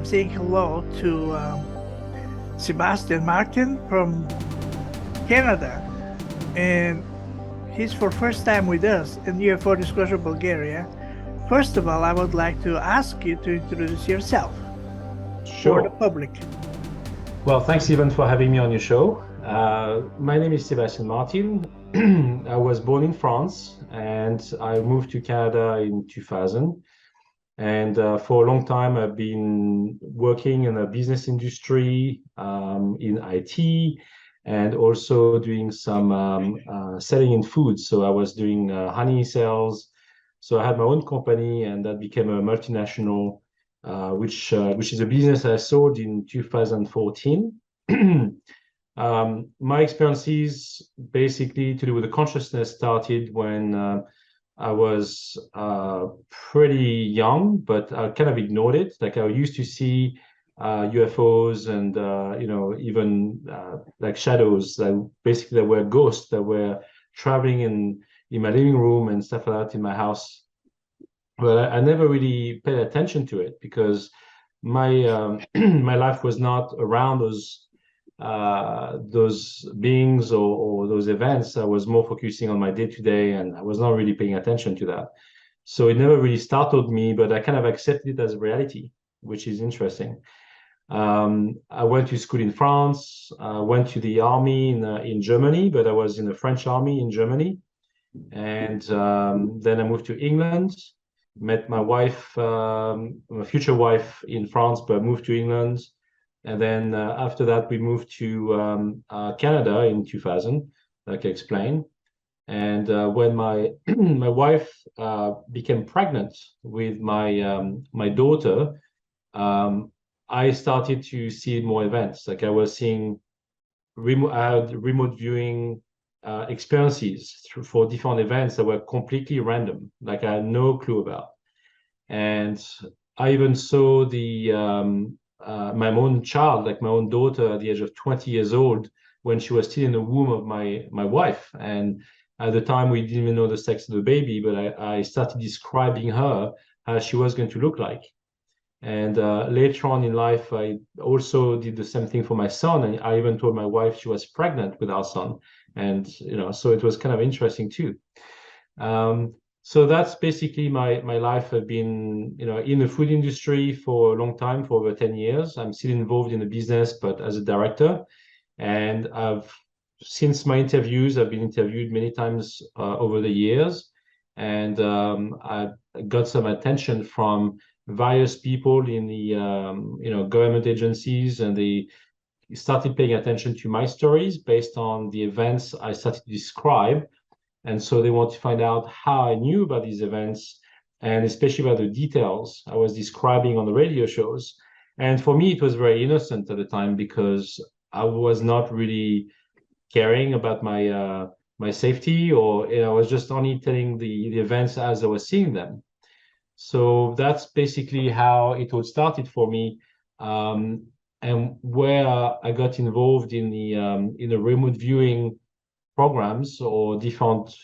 saying hello to Sebastien Martin from Canada, and he's for first time with us in UFO Disclosure Bulgaria. First of all, I would like to ask you to introduce yourself for the Sure. public. Well, thanks, Ivan, for having me on your show. My name is Sebastien Martin. I was born in France and I moved to Canada in 2000. And for a long time, I've been working in the business industry, in IT, and also doing some selling in food. So I was doing honey sales. So I had my own company, and that became a multinational, which is a business I sold in 2014. My experiences basically to do with the consciousness started when I was pretty young, but I kind of ignored it. Like I used to see UFOs and even like shadows. Like basically, there were ghosts that were traveling in my living room and stuff like that in my house. But I never really paid attention to it because my my life was not around those beings or those events. I was more focusing on my day to day, and I was not really paying attention to that. So it never really startled me, but I kind of accepted it as reality, which is interesting. I went to school in France. I went to the army in Germany, but I was in the French army in Germany. And then I moved to England, met my wife, my future wife in France, but moved to England. And then after that, we moved to Canada in 2000, like I explained. And when my my wife became pregnant with my daughter, I started to see more events. Like I was seeing I had remote viewing experiences for different events that were completely random, like I had no clue about. And I even saw my own child, like my own daughter, at the age of 20 years old, when she was still in the womb of my wife. And at the time, we didn't even know the sex of the baby, but I started describing her how she was going to look like. And later on in life, I also did the same thing for my son. And I even told my wife she was pregnant with our son. And, so it was kind of interesting too. So that's basically my life. I've been, in the food industry for a long time, for over 10 years. I'm still involved in the business, but as a director. And since my interviews, I've been interviewed many times over the years. And I got some attention from various people in the government agencies, and they started paying attention to my stories based on the events I started to describe. And so they want to find out how I knew about these events, and especially about the details I was describing on the radio shows. And for me, it was very innocent at the time because I was not really caring about my safety, or I was just only telling the events as I was seeing them. So that's basically how it all started for me, and where I got involved in the remote viewing programs or different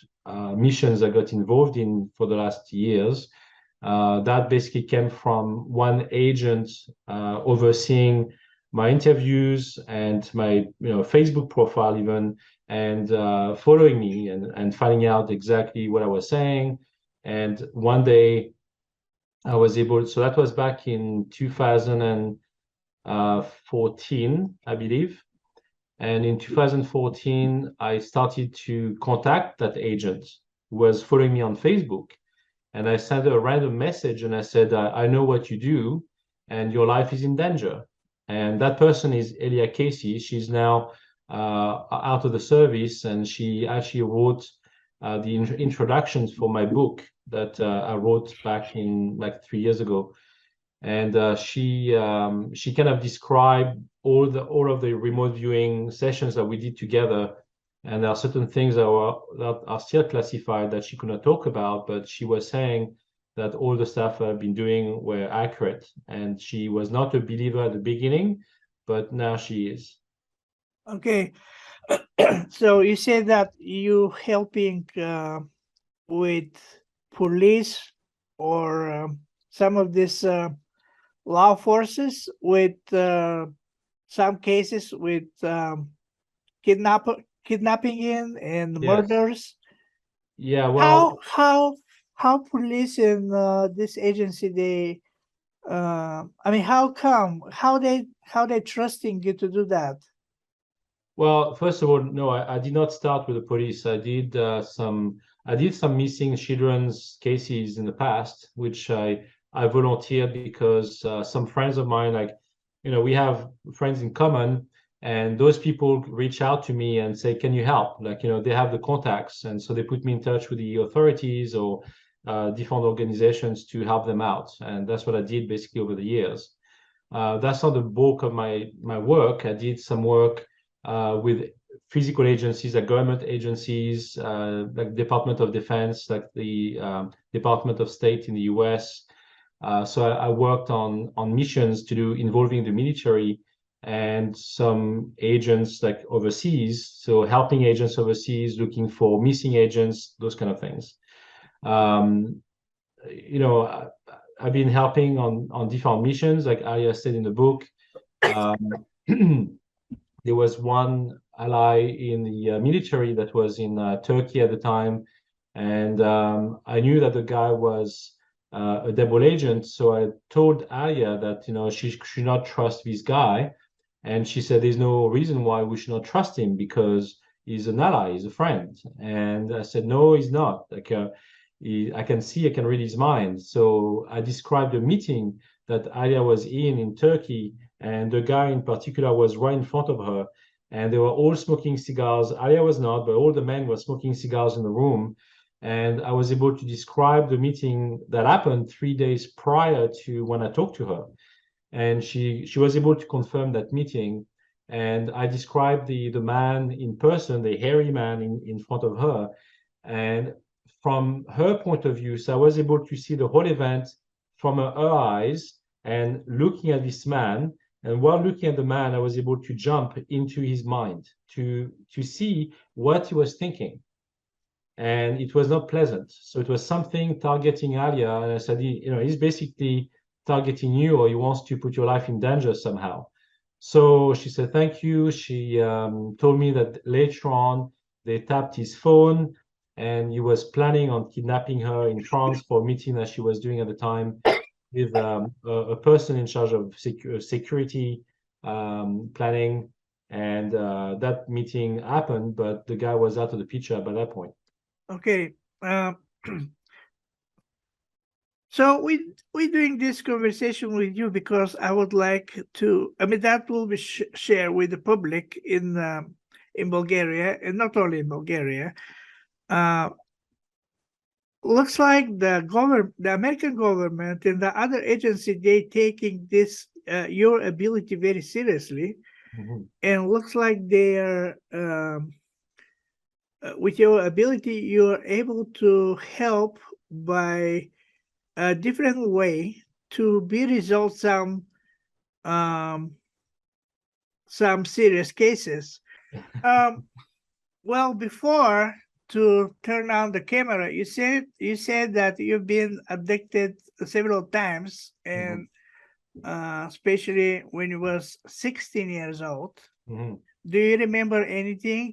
missions I got involved in for the last years. That basically came from one agent overseeing my interviews and my Facebook profile even, and following me and finding out exactly what I was saying. And one day I was able, so that was back in 2014, I believe. And in 2014, I started to contact that agent who was following me on Facebook. And I sent her a random message and I said, I know what you do and your life is in danger. And that person is Elia Casey. She's now out of the service, and she actually wrote the introductions for my book that I wrote back in like 3 years ago. And she kind of described all of the remote viewing sessions that we did together. And there are certain things that are still classified that she could not talk about, but she was saying that all the stuff I've been doing were accurate. And she was not a believer at the beginning, but now she is. Okay, so you said that you helping with police or some of these law forces with some cases with kidnapping in and Yes. murders. Yeah, How well, how how police in this agency they I mean how come how they trusting you to do that? well, first of all, no, I did not start with the police. I did some missing children's cases in the past, which I volunteered because some friends of mine, like, we have friends in common, and those people reach out to me and say, "Can you help?" Like, they have the contacts, and so they put me in touch with the authorities or different organizations to help them out, and that's what I did basically over the years. That's not the bulk of my work. I did some work with physical agencies, like government agencies, like Department of Defense, like the Department of State in the U.S. So I worked on missions to do involving the military and some agents like overseas. So helping agents overseas, looking for missing agents, those kind of things. Um, you know, I, I've been helping on different missions, like Arya said in the book. Um, there was one ally in the military that was in Turkey at the time, and I knew that the guy was a double agent. So I told Arya that she should not trust this guy, and she said there's no reason why we should not trust him because he's an ally, he's a friend. And I said no, he's not. Like I can read his mind. So I described a meeting that Arya was in Turkey, and the guy in particular was right in front of her, and they were all smoking cigars. Arya was not, but all the men were smoking cigars in the room. And I was able to describe the meeting that happened 3 days prior to when I talked to her, and she was able to confirm that meeting. And I described the man in person, the hairy man in front of her, and from her point of view, so I was able to see the whole event from her eyes and looking at this man. And while looking at the man, I was able to jump into his mind to see what he was thinking, and it was not pleasant. So it was something targeting Alia, and I said, he's basically targeting you, or he wants to put your life in danger somehow. So she said, thank you. She told me that later on they tapped his phone, and he was planning on kidnapping her in France for a meeting that she was doing at the time with a person in charge of security planning. And that meeting happened, but the guy was out of the picture by that point. Okay. Um, so we doing this conversation with you because I would like to. I mean that will be shared with the public in Bulgaria, and not only in Bulgaria. Uh, Looks like the American government and the other agency, they taking this your ability very seriously, Mhm. and looks like they are with your ability you are able to help by a different way to be resolved um, some serious cases. Um, well, before to turn on the camera, you said that you've been abducted several times, Mhm. and especially when you was 16 years old. Mhm. Do you remember anything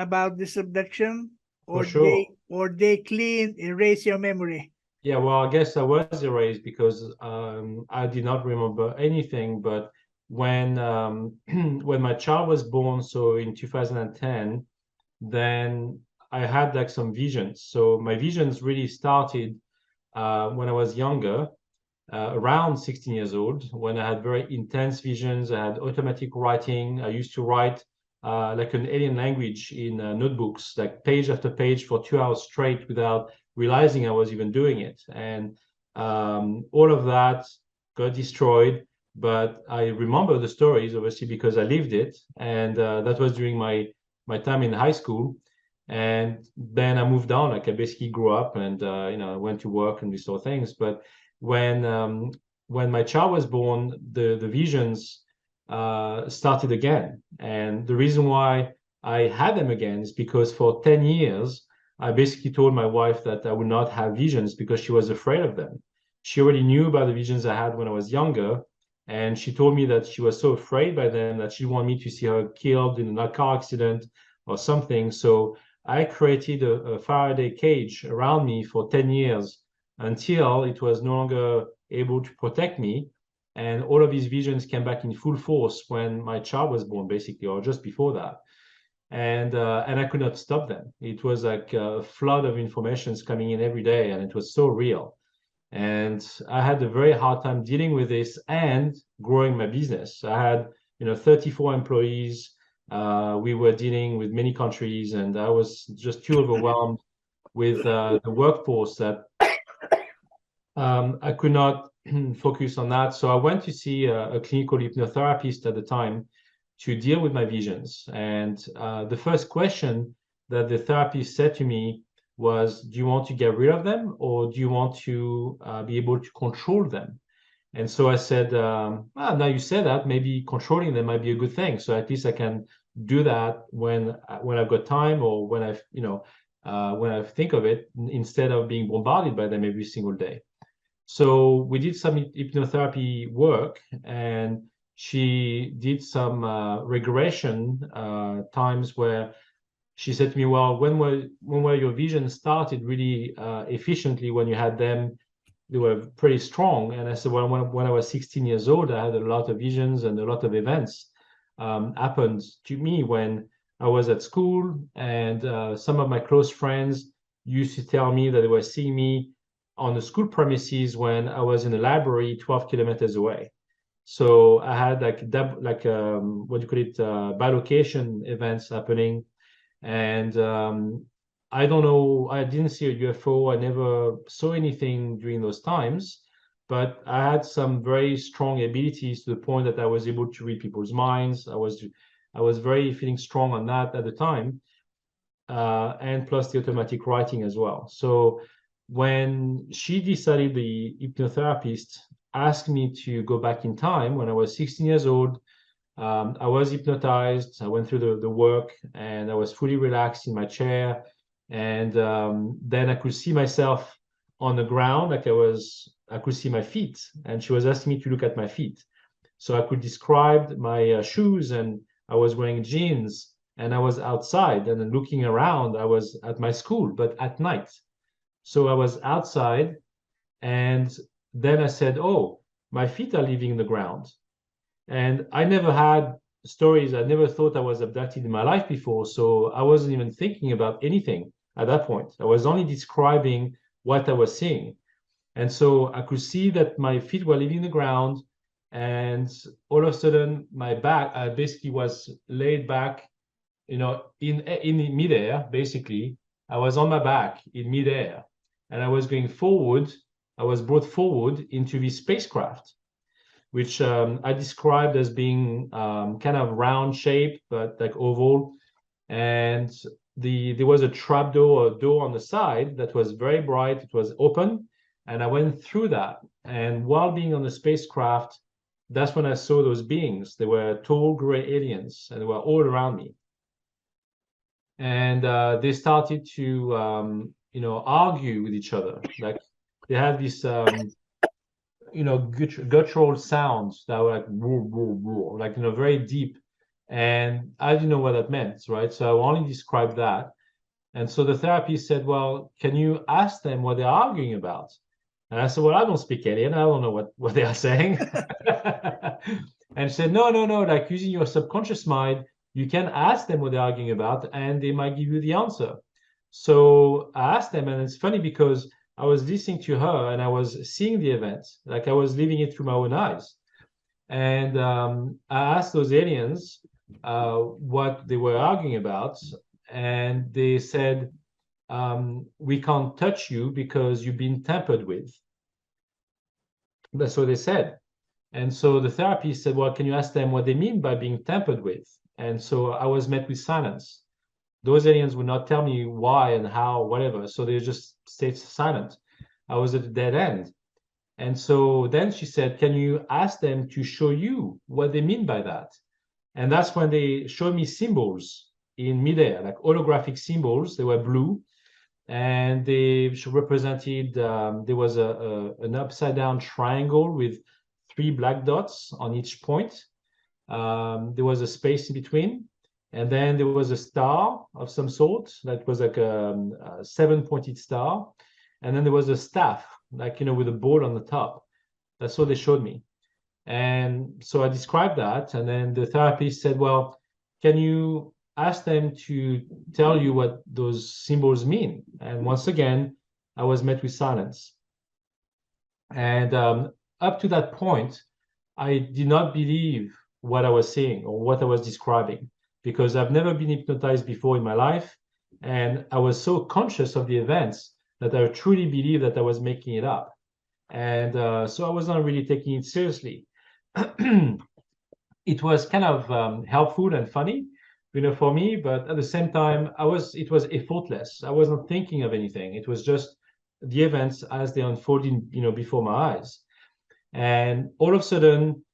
about this abduction, For or sure. they clean erase your memory? Yeah, well, I guess I was erased because I did not remember anything. But when when my child was born, so in 2010, then I had like some visions. So my visions really started when I was younger, around 16 years old, when I had very intense visions. I had automatic writing. I used to write like an alien language in notebooks, like page after page for 2 hours straight without realizing I was even doing it. And all of that got destroyed. But I remember the stories, obviously, because I lived it. And that was during my time in high school. And then I moved on. Like I basically grew up and I went to work and these sort of things. But when when my child was born, the visions started again, and the reason why I had them again is because for 10 years I basically told my wife that I would not have visions because she was afraid of them. she already knew about the visions I had when I was younger. And she told me that she was so afraid by them that she wanted me to see her killed in a car accident or something. So I created a Faraday cage around me for 10 years until it was no longer able to protect me. And all of these visions came back in full force when my child was born, basically, or just before that. And I could not stop them. It was like a flood of informations coming in every day, and it was so real. And I had a very hard time dealing with this and growing my business. I had, 34 employees. We were dealing with many countries, and I was just too overwhelmed with the workforce that I could not focus on that. So I went to see a clinical hypnotherapist at the time to deal with my visions. And the first question that the therapist said to me was, do you want to get rid of them, or do you want to be able to control them? And so I said, now you say that, maybe controlling them might be a good thing. So at least I can do that when I've got time, or when when I think of it, instead of being bombarded by them every single day. So we did some hypnotherapy work, and she did some regression times where she said to me, well, when were your visions started really efficiently, when you had them, they were pretty strong. And I said, well, when I was 16 years old, I had a lot of visions, and a lot of events happened to me when I was at school. And some of my close friends used to tell me that they were seeing me on the school premises when I was in the library 12 kilometers away. So I had what do you call it, bilocation events happening. And I don't know, I didn't see a UFO. I never saw anything during those times, but I had some very strong abilities to the point that I was able to read people's minds. I was very feeling strong on that at the time, and plus the automatic writing as well. So when she decided, the hypnotherapist asked me to go back in time when I was 16 years old. I was hypnotized. I went through the work, and I was fully relaxed in my chair. And then I could see myself on the ground, I could see my feet. And she was asking me to look at my feet. So I could describe my shoes, and I was wearing jeans, and I was outside, and then looking around, I was at my school, but at night. So I was outside, and then I said, oh, my feet are leaving the ground. And I never had stories. I never thought I was abducted in my life before. So I wasn't even thinking about anything at that point. I was only describing what I was seeing. And so I could see that my feet were leaving the ground. And all of a sudden, my back, I basically was laid back, in midair, basically. I was on my back in midair, and I was going forward. I was brought forward into this spacecraft, which I described as being kind of round shape, but like oval. And there was a trap door, or door on the side that was very bright. It was open, and I went through that. And while being on the spacecraft, that's when I saw those beings. They were tall gray aliens, and they were all around me. And they started to, argue with each other. Like they had this, guttural sounds that were like, woo, woo, woo, like, very deep. And I didn't know what that meant, right? So I only described that. And so the therapist said, well, can you ask them what they're arguing about? And I said, well, I don't speak alien. I don't know what they are saying. And she said, no, like using your subconscious mind, you can ask them what they're arguing about, and they might give you the answer. So I asked them, and it's funny because I was listening to her, and I was seeing the event, like I was living it through my own eyes. And I asked those aliens what they were arguing about, and they said, we can't touch you because you've been tampered with. That's what they said. And so the therapist said, well, can you ask them what they mean by being tampered with? And so I was met with silence. Those aliens would not tell me why and how, whatever. So they just stayed silent. I was at a dead end. And so then she said, can you ask them to show you what they mean by that? And that's when they showed me symbols in midair, like holographic symbols. They were blue. and they represented, there was an upside down triangle with 3 black dots on each point. There was a space in between, and then there was a star of some sort that was like a 7-pointed star, and then there was a staff, like, with a ball on the top. That's what they showed me. And so I described that, and then the therapist said, well, can you ask them to tell you what those symbols mean? And once again, I was met with silence. And up to that point, I did not believe what I was seeing or what I was describing, because I've never been hypnotized before in my life. And I was so conscious of the events that I truly believed that I was making it up. And so I was not really taking it seriously. It was kind of helpful and funny, for me, but at the same time, it was effortless. I wasn't thinking of anything. It was just the events as they unfolded, before my eyes. And all of a sudden,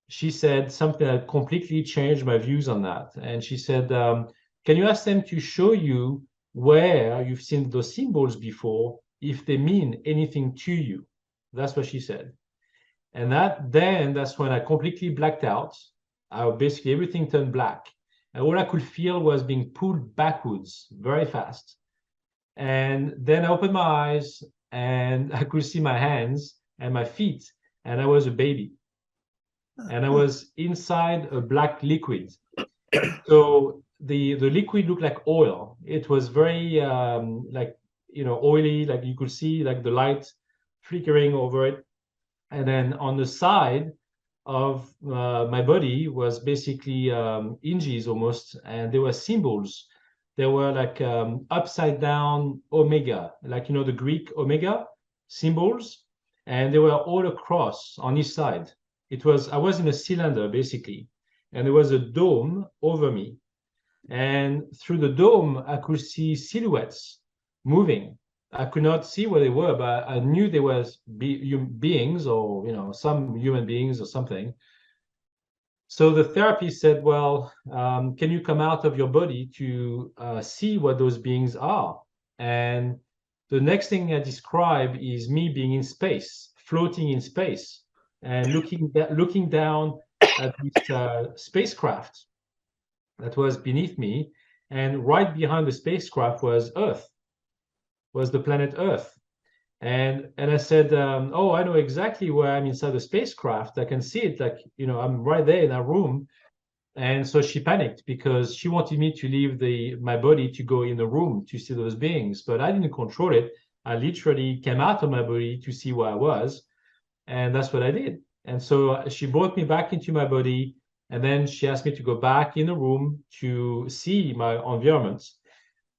she said something that completely changed my views on that. And she said, can you ask them to show you where you've seen those symbols before, if they mean anything to you? That's what she said. And that's when I completely blacked out. Basically, everything turned black. And all I could feel was being pulled backwards very fast. And then I opened my eyes and I could see my hands and my feet, and I was a baby. And I was inside a black liquid. So the liquid looked like oil. It was very oily, like you could see like the light flickering over it. And then on the side of my body was basically hinges almost, and there were symbols. There were like upside down omega, like the Greek omega symbols, and they were all across on each side. I was in a cylinder basically, and there was a dome over me, and through the dome I could see silhouettes moving. I could not see what they were, but I knew they were beings, or some human beings or something. So the therapist said, well, can you come out of your body to see what those beings are? And the next thing I describe is me being in space, floating in space, and looking down at this spacecraft that was beneath me. And right behind the spacecraft was Earth, was the planet Earth. And I said, oh, I know exactly where I'm inside the spacecraft. I can see it, like, I'm right there in that room. And so she panicked because she wanted me to leave my body to go in the room to see those beings, but I didn't control it. I literally came out of my body to see where I was, and that's what I did. And so she brought me back into my body, and then she asked me to go back in the room to see my environment.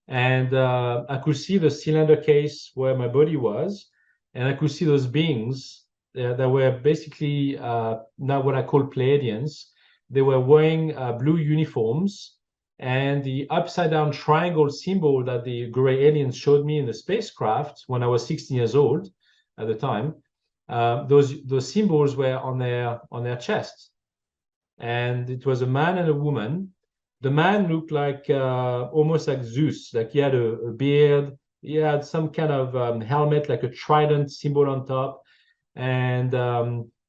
And I could see the cylinder case where my body was, and I could see those beings that were basically now what I call Pleiadians. They were wearing blue uniforms, and the upside down triangle symbol that the gray aliens showed me in the spacecraft when I was 16 years old at the time, those symbols were on their chests. And it was a man and a woman. The man looked like almost like Zeus, like he had a beard, he had some kind of helmet, like a trident symbol on top, and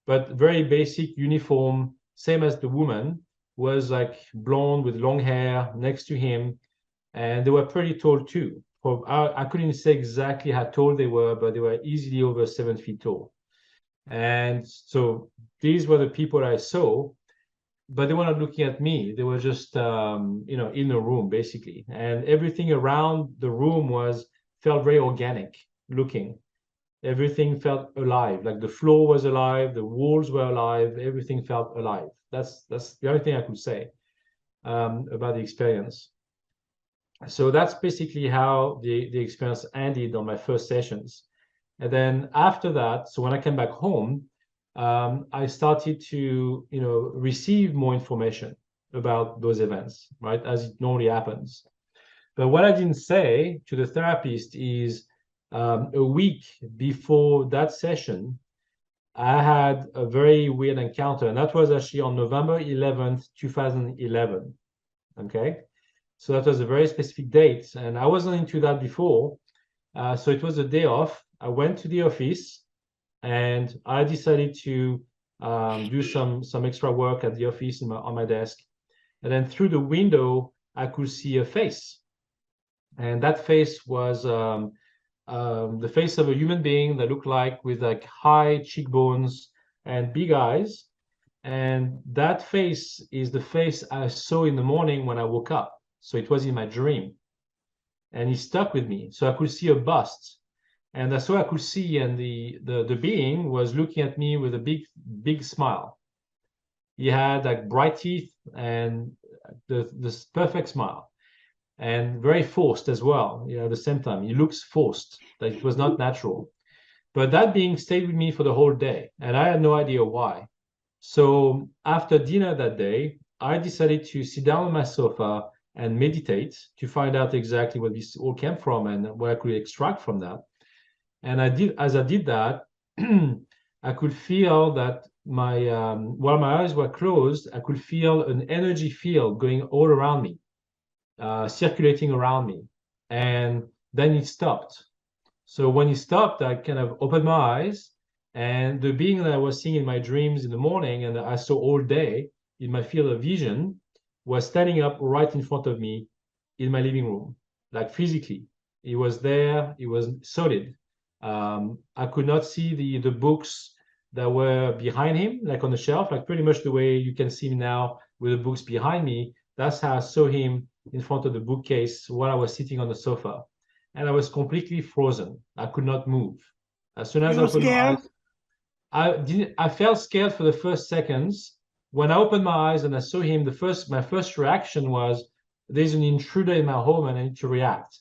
but very basic uniform, same as the woman, was like blonde with long hair next to him, and they were pretty tall too. I couldn't say exactly how tall they were, but they were easily over 7 feet tall. And so these were the people I saw, but they were not looking at me. They were just, in the room basically, and everything around the room felt very organic looking. Everything felt alive. Like the floor was alive, the walls were alive. Everything felt alive. That's the only thing I could say about the experience. So that's basically how the experience ended on my first sessions. And then after that, so when I came back home, I started to, receive more information about those events, right, as it normally happens. But what I didn't say to the therapist is a week before that session, I had a very weird encounter, and that was actually on November 11th, 2011. Okay, so that was a very specific date, and I wasn't into that before. So it was a day off. I went to the office and I decided to do some extra work at the office on my desk. And then through the window, I could see a face. And that face was the face of a human being that looked like with like high cheekbones and big eyes. And that face is the face I saw in the morning when I woke up. So it was in my dream. And he stuck with me. So I could see a bust. And that's what I could see. And the being was looking at me with a big smile. He had like bright teeth and this perfect smile. And very forced as well, at the same time. He looks forced, like it was not natural. But that being stayed with me for the whole day, and I had no idea why. So after dinner that day, I decided to sit down on my sofa and meditate to find out exactly where this all came from and what I could extract from that. And as I did that, I could feel that while my eyes were closed, I could feel an energy field going all around me, circulating around me. And then it stopped. So when it stopped, I kind of opened my eyes, and the being that I was seeing in my dreams in the morning and that I saw all day in my field of vision was standing up right in front of me in my living room, like physically. He was there, he was solid. I could not see the books that were behind him, like on the shelf, like pretty much the way you can see him now with the books behind me. That's how I saw him in front of the bookcase while I was sitting on the sofa. And I was completely frozen. I could not move. As soon as You I were opened my scared? eyes, I felt scared for the first seconds. When I opened my eyes and I saw him, my first reaction was, there's an intruder in my home and I need to react.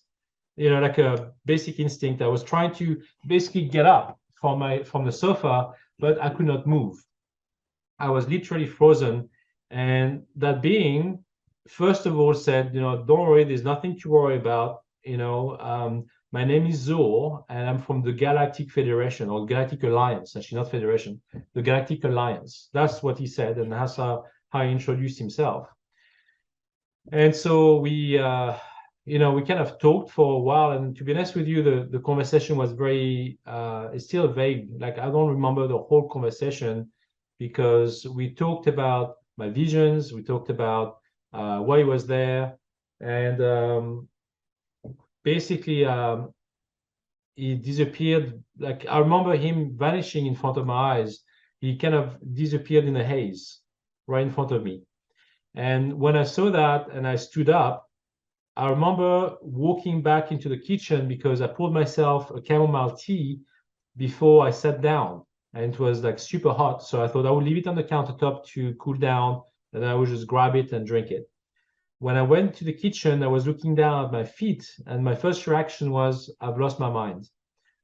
Like a basic instinct. I was trying to basically get up from the sofa, but I could not move. I was literally frozen. And that being, first of all, said, don't worry, there's nothing to worry about. My name is Zor, and I'm from the Galactic Federation or Galactic Alliance, actually not Federation, the Galactic Alliance. That's what he said, and that's how he introduced himself. And so we kind of talked for a while, and to be honest with you, the conversation was it's still vague. Like I don't remember the whole conversation because we talked about my visions, we talked about why he was there, and basically he disappeared. Like I remember him vanishing in front of my eyes. He kind of disappeared in a haze right in front of me. And when I saw that and I stood up, I remember walking back into the kitchen because I poured myself a chamomile tea before I sat down. And it was like super hot. So I thought I would leave it on the countertop to cool down, and I would just grab it and drink it. When I went to the kitchen, I was looking down at my feet, and my first reaction was, I've lost my mind.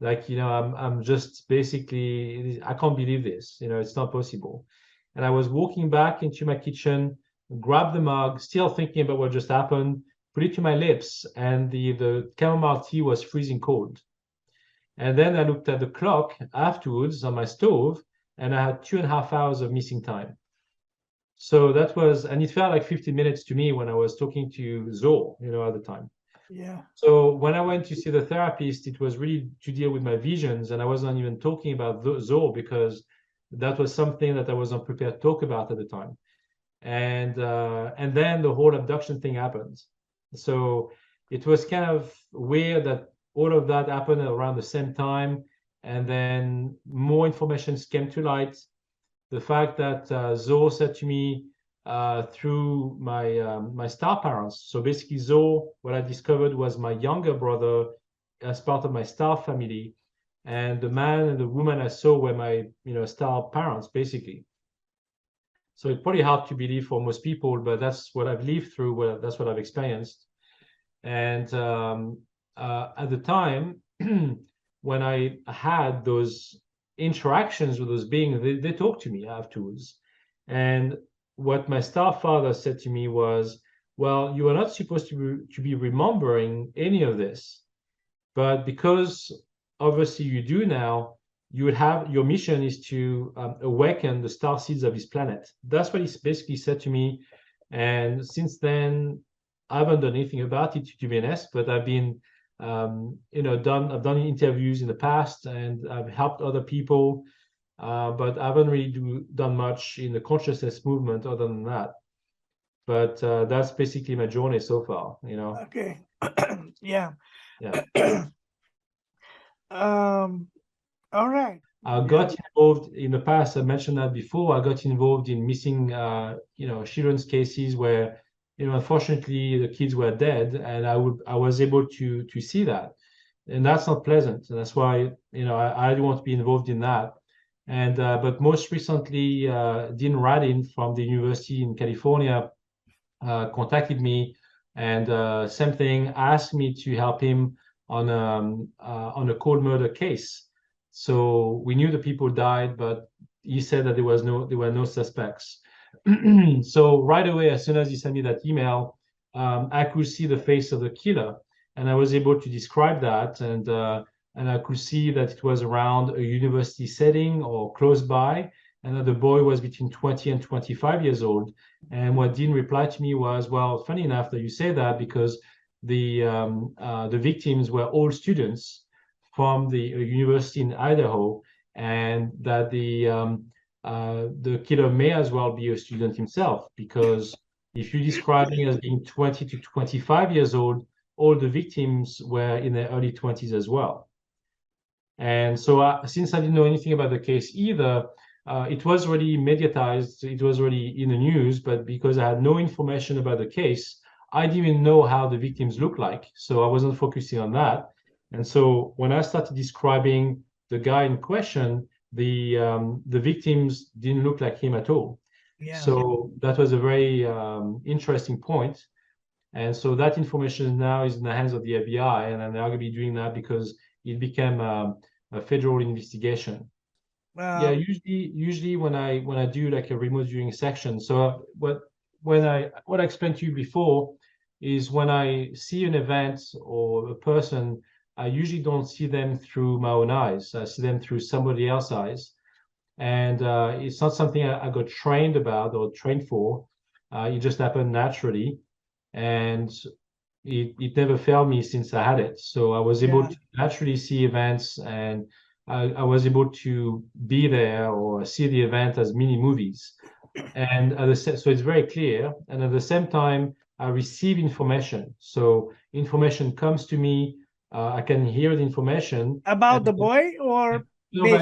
Like, I'm just basically, I can't believe this. It's not possible. And I was walking back into my kitchen, grabbed the mug, still thinking about what just happened, put it to my lips, and the chamomile tea was freezing cold. And then I looked at the clock afterwards on my stove, and I had 2.5 hours of missing time. So that was, and it felt like 15 minutes to me when I was talking to Zor, at the time. Yeah. So when I went to see the therapist, it was really to deal with my visions, and I wasn't even talking about Zor because that was something that I wasn't prepared to talk about at the time. And then the whole abduction thing happened. So it was kind of weird that all of that happened around the same time, and then more information came to light. The fact that Zor said to me through my star parents. So basically, Zor, what I discovered was my younger brother as part of my star family, and the man and the woman I saw were my star parents, basically. So it's probably hard to believe for most people, but that's what I've lived through. That's what I've experienced. And at the time, when I had those interactions with those beings, they talked to me afterwards. And what my star father said to me was, well, you are not supposed to be remembering any of this, but because obviously you do now, you would have, your mission is to awaken the star seeds of this planet. That's what he basically said to me. And since then, I haven't done anything about it, to be honest, but I've been I've done interviews in the past, and I've helped other people, but I haven't really done much in the consciousness movement other than that. But that's basically my journey so far, Okay. Yeah. Yeah. All right. I Yeah. got involved in the past. I mentioned that before. I got involved in missing, children's cases where, unfortunately, the kids were dead, and I was able to see that, and that's not pleasant. And that's why, I don't want to be involved in that. And but most recently, Dean Radin from the University in California contacted me, and same thing, asked me to help him on a cold murder case. So we knew the people died, but he said that there were no suspects. So right away, as soon as he sent me that email, I could see the face of the killer, and I was able to describe that, and I could see that it was around a university setting or close by, and that the boy was between 20 and 25 years old. And what Dean replied to me was, well, funny enough that you say that, because the victims were all students from the university in Idaho, and that the killer may as well be a student himself, because if you're describing as being 20 to 25 years old, all the victims were in their early 20s as well. And so since I didn't know anything about the case either, it was already mediatized, it was already in the news, but because I had no information about the case, I didn't even know how the victims looked like. So I wasn't focusing on that. And so when I started describing the guy in question, the victims didn't look like him at all. Yeah. So that was a very interesting point. And so that information now is in the hands of the FBI, and they're going to be doing that because it became a federal investigation. Yeah, usually when I do like a remote viewing section, so what I explained to you before is, when I see an event or a person, I usually don't see them through my own eyes. I see them through somebody else's eyes, and it's not something I got trained about or trained for. It just happened naturally, and it never failed me since I had it. So I was able to naturally see events, and I was able to be there or see the event as mini movies. And so it's very clear. And at the same time, I receive information. So information comes to me. I can hear the information. About the boy, or About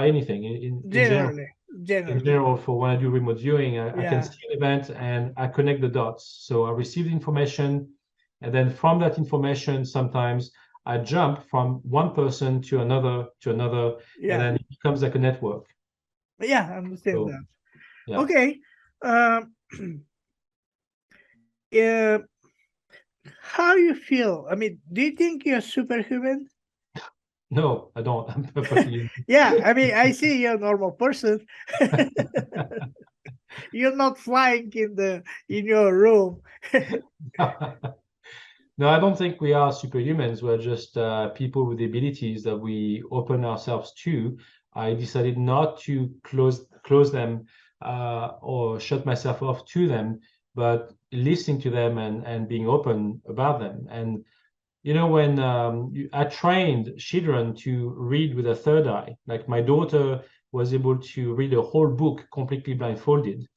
anything in general. generally. In general, for when I do remote viewing, I can see an event and I connect the dots. So I receive the information, and then from that information, sometimes I jump from one person to another, and then it becomes like a network. Yeah, I understand that. Yeah. Okay. How you feel? I mean, do you think you're superhuman? No, I don't. I'm perfectly. Yeah, I mean, I see you're a normal person. You're not flying in your room. No, I don't think we are superhumans. We're just people with abilities that we open ourselves to. I decided not to close them or shut myself off to them, but listening to them and being open about them. And when I trained children to read with a third eye, like my daughter was able to read a whole book completely blindfolded,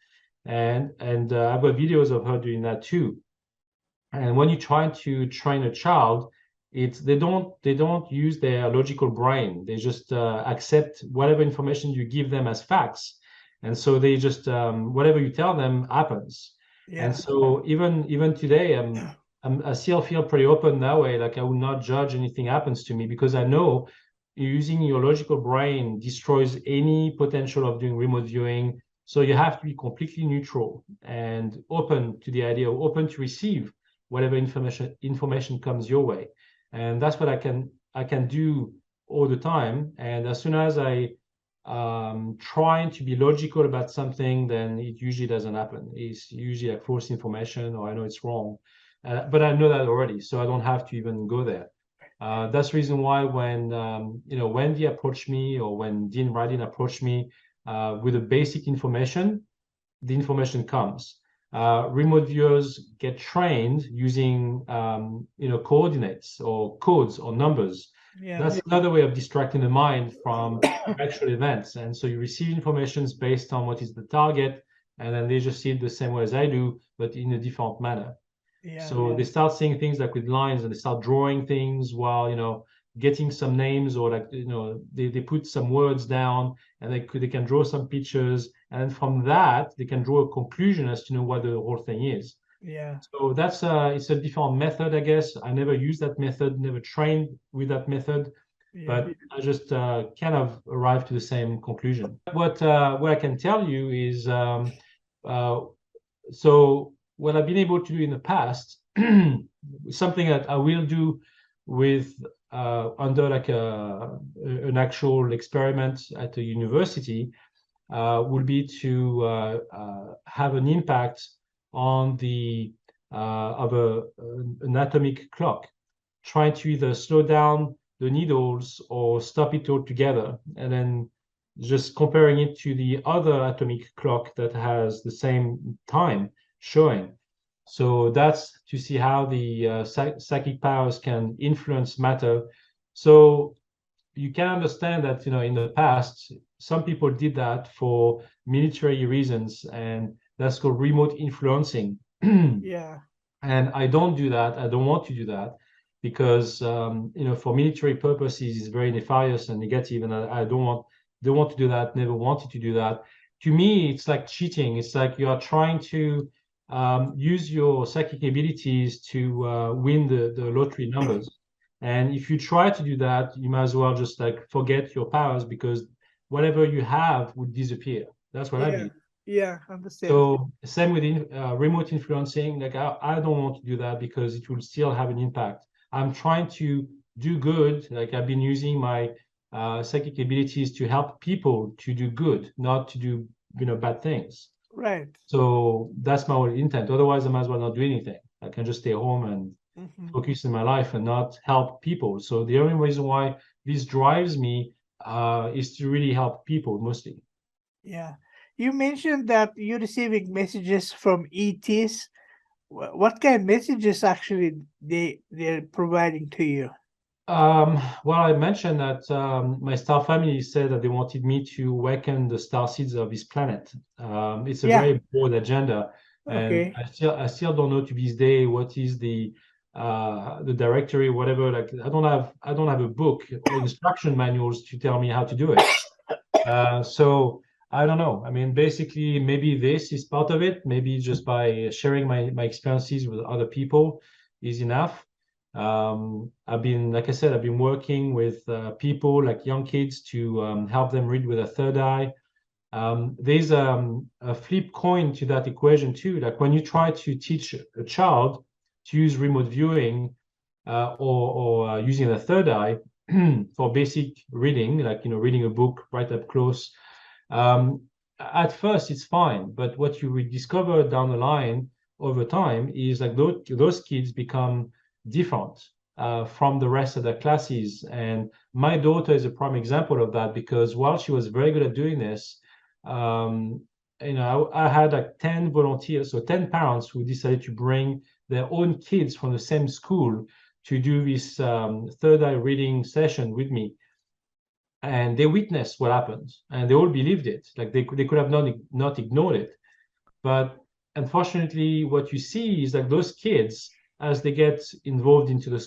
and I've got videos of her doing that too. And when you try to train a child, they don't use their logical brain. They just accept whatever information you give them as facts, and so they just whatever you tell them happens. Yeah. And so even today, I still feel pretty open that way. Like I will not judge anything happens to me, because I know using your logical brain destroys any potential of doing remote viewing. So you have to be completely neutral and open to the idea, open to receive whatever information comes your way. And that's what I can do all the time. And as soon as I trying to be logical about something, then it usually doesn't happen. It's usually like false information, or I know it's wrong, but I know that already, so I don't have to even go there. That's the reason why when Wendy approached me, or when Dean Radin approached me with the basic information, the information comes. remote viewers get trained using coordinates or codes or numbers. Yeah. That's another way of distracting the mind from actual events. And so you receive information based on what is the target, and then they just see it the same way as I do, but in a different manner. Yeah. So they start seeing things like with lines, and they start drawing things while getting some names, or like they put some words down, and they can draw some pictures, and from that they can draw a conclusion as to know what the whole thing is. Yeah. So that's it's a different method, I guess. I never used that method, never trained with that method, Yeah. but I just kind of arrived to the same conclusion. What I can tell you is so what I've been able to do in the past, something that I will do with under like an actual experiment at a university, would be to have an impact on the of an atomic clock, trying to either slow down the needles or stop it altogether, and then just comparing it to the other atomic clock that has the same time showing. So that's to see how the psychic powers can influence matter. So you can understand that in the past some people did that for military reasons, and that's called remote influencing. Yeah. And I don't do that. I don't want to do that because for military purposes it's very nefarious and negative, and I don't want to do that. Never wanted to do that. To me, it's like cheating. It's like you are trying to use your psychic abilities to win the lottery numbers. And if you try to do that, you might as well just like forget your powers, because whatever you have would disappear. That's what I Yeah. believe. Yeah. Understand. So same with remote influencing. Like I don't want to do that because it will still have an impact. I'm trying to do good. Like I've been using my psychic abilities to help people to do good, not to do bad things. Right. So that's my whole intent. Otherwise, I might as well not do anything. I can just stay home and focus in my life and not help people. So the only reason why this drives me is to really help people mostly. Yeah. You mentioned that you're receiving messages from ETs. What kind of messages actually they're providing to you? Well, I mentioned that my star family said that they wanted me to awaken the star seeds of this planet. It's a Yeah. very broad agenda, and Okay. I still don't know to this day what is the directory, whatever. Like I don't have a book or instruction manuals to tell me how to do it. So I don't know. I mean, basically, maybe this is part of it. Maybe just by sharing my experiences with other people is enough. Like I said, I've been working with people like young kids to help them read with a third eye. There's a flip coin to that equation too. Like when you try to teach a child to use remote viewing or using a third eye for basic reading, like reading a book right up close. Um, at first, it's fine, but what you will discover down the line over time is like those kids become different from the rest of their classes. And my daughter is a prime example of that, because while she was very good at doing this, um, I had like 10 volunteers, so 10 parents who decided to bring their own kids from the same school to do this third eye reading session with me. And they witnessed what happened, and they all believed it. Like they could have not ignored it. But unfortunately, what you see is that those kids, as they get involved into the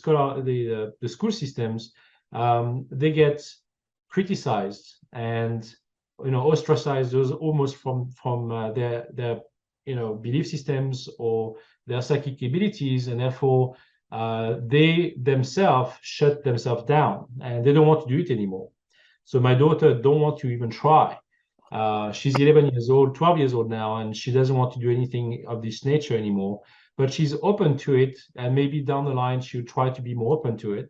school systems, they get criticized and ostracized, those almost from their belief systems or their psychic abilities, and therefore they themselves shut themselves down and they don't want to do it anymore. So my daughter don't want to even try. She's 11 years old, 12 years old now, and she doesn't want to do anything of this nature anymore. But she's open to it, and maybe down the line she'll try to be more open to it.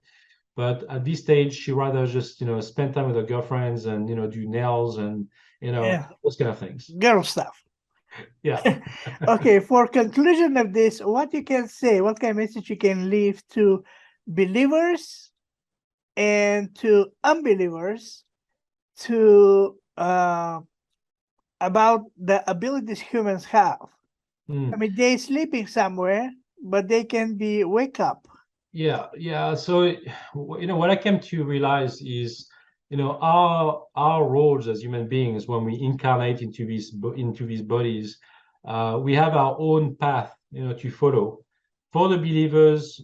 But at this stage, she rather just spend time with her girlfriends and do nails and Yeah. those kind of things. Girl stuff. Yeah. Okay. For conclusion of this, what you can say, what kind of message you can leave to believers and to unbelievers to about the abilities humans have Mm. I mean, they're sleeping somewhere, but they can be wake up. Yeah. So, what I came to realize is, our roles as human beings when we incarnate into these bodies, we have our own path, to follow. For the believers,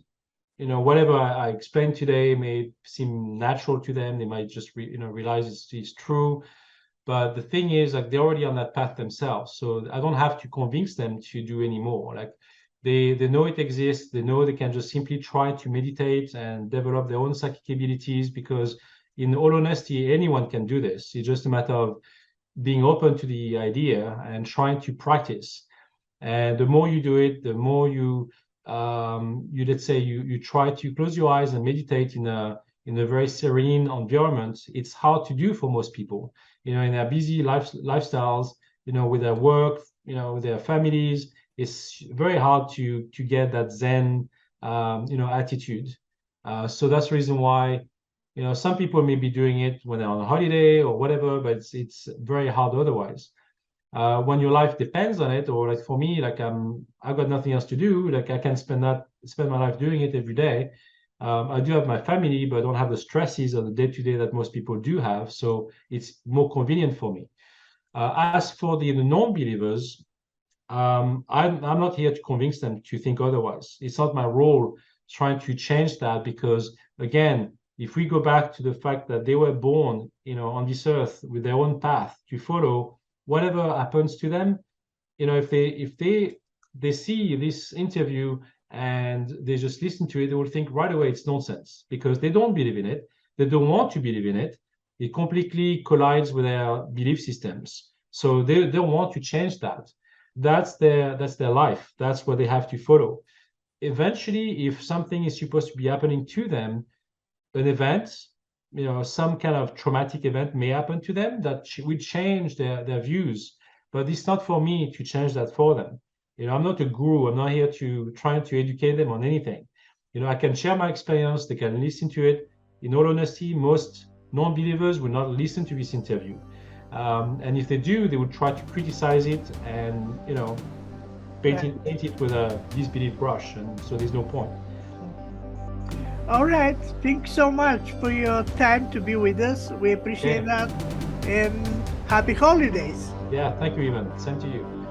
whatever I explained today may seem natural to them. They might just realize it's true. But the thing is, like, they're already on that path themselves, so I don't have to convince them to do any more. Like, they know it exists. They know they can just simply try to meditate and develop their own psychic abilities, because in all honesty, anyone can do this. It's just a matter of being open to the idea and trying to practice. And the more you do it, the more you let's say you try to close your eyes and meditate in a very serene environment. It's hard to do for most people, in their busy lifestyles, with their work, with their families. It's very hard to get that Zen, attitude. So that's the reason why, some people may be doing it when they're on a holiday or whatever, but it's very hard otherwise. When your life depends on it, or like for me, like I've got nothing else to do, like I can spend my life doing it every day. I do have my family, but I don't have the stresses of the day-to-day that most people do have, so it's more convenient for me. As for the non-believers, I'm not here to convince them to think otherwise. It's not my role trying to change that, because again, if we go back to the fact that they were born, on this earth with their own path to follow, whatever happens to them, if they see this interview and they just listen to it, they will think right away it's nonsense, because they don't believe in it. They don't want to believe in it. It completely collides with their belief systems. So they don't want to change that. That's their life. That's what they have to follow. Eventually, if something is supposed to be happening to them, an event, some kind of traumatic event may happen to them that will change their views. But it's not for me to change that for them. I'm not a guru. I'm not here to try to educate them on anything. I can share my experience. They can listen to it. In all honesty, most non-believers will not listen to this interview. And if they do, they will try to criticize it and, paint it with a disbelief brush. And so there's no point. All right. Thanks so much for your time to be with us. We appreciate that. And happy holidays. Yeah, thank you, Ivan. Same to you.